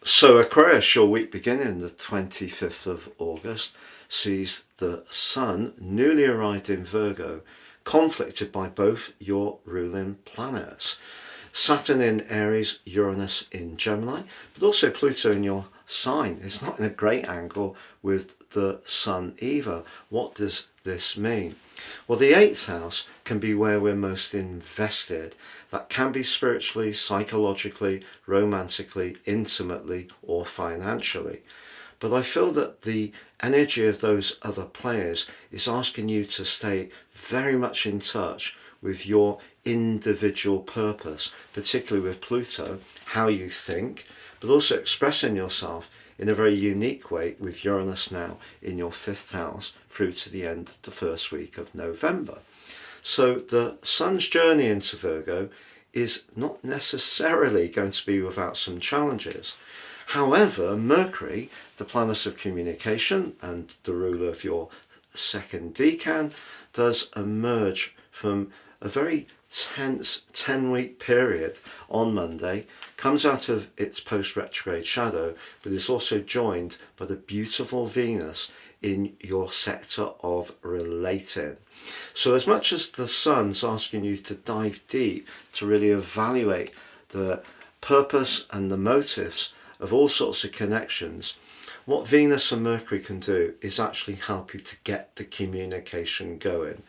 So Aquarius, your week beginning the 25th of August, sees the Sun, newly arrived in Virgo, conflicted by both your ruling planets. Saturn in Aries, Uranus in Gemini, but also Pluto in your sign. It's not in a great angle with the Sun either. What does this mean? Well, the 8th house can be where we're most invested. That can be spiritually, psychologically, romantically, intimately, or financially. But I feel that the energy of those other players is asking you to stay very much in touch with your individual purpose, particularly with Pluto, how you think, but also expressing yourself in a very unique way with Uranus now in your 5th house through to the end of the first week of November. So the Sun's journey into Virgo is not necessarily going to be without some challenges. However, Mercury, the planet of communication and the ruler of your second decan, does emerge from a very tense 10-week period on Monday, comes out of its post-retrograde shadow, but is also joined by the beautiful Venus in your sector of relating. So as much as the Sun's asking you to dive deep to really evaluate the purpose and the motives of all sorts of connections, what Venus and Mercury can do is actually help you to get the communication going.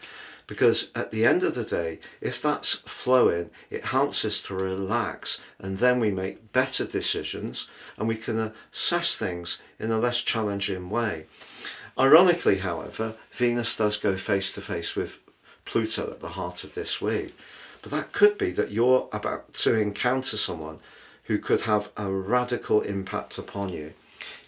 Because at the end of the day, if that's flowing, it helps us to relax, and then we make better decisions and we can assess things in a less challenging way. Ironically, however, Venus does go face to face with Pluto at the heart of this week. But that could be that you're about to encounter someone who could have a radical impact upon you.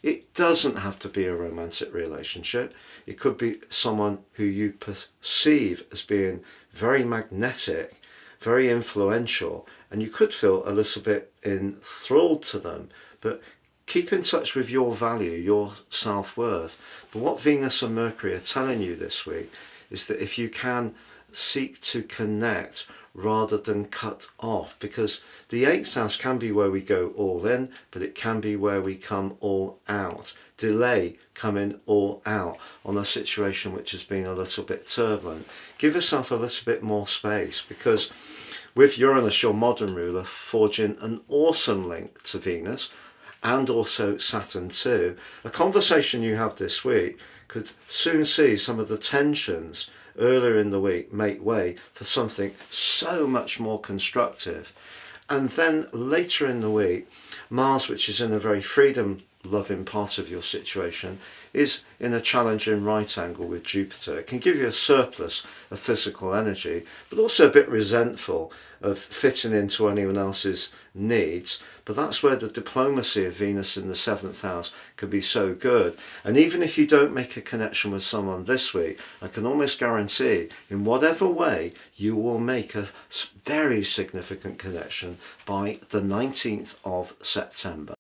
It doesn't have to be a romantic relationship. It could be someone who you perceive as being very magnetic, very influential, and you could feel a little bit enthralled to them. But keep in touch with your value, your self-worth. But what Venus and Mercury are telling you this week is that if you can seek to connect rather than cut off, because the 8th house can be where we go all in, but it can be where we come all out. Delay coming all out on a situation which has been a little bit turbulent. Give yourself a little bit more space, because with Uranus, your modern ruler, forging an awesome link to Venus and also Saturn too, a conversation you have this week could soon see some of the tensions earlier in the week make way for something so much more constructive. And then later in the week, Mars, which is in a very freedom loving part of your situation, is in a challenging right angle with Jupiter. It can give you a surplus of physical energy, but also a bit resentful of fitting into anyone else's needs. But that's where the diplomacy of Venus in the 7th house can be so good. And even if you don't make a connection with someone this week, I can almost guarantee in whatever way you will make a very significant connection by the 19th of September.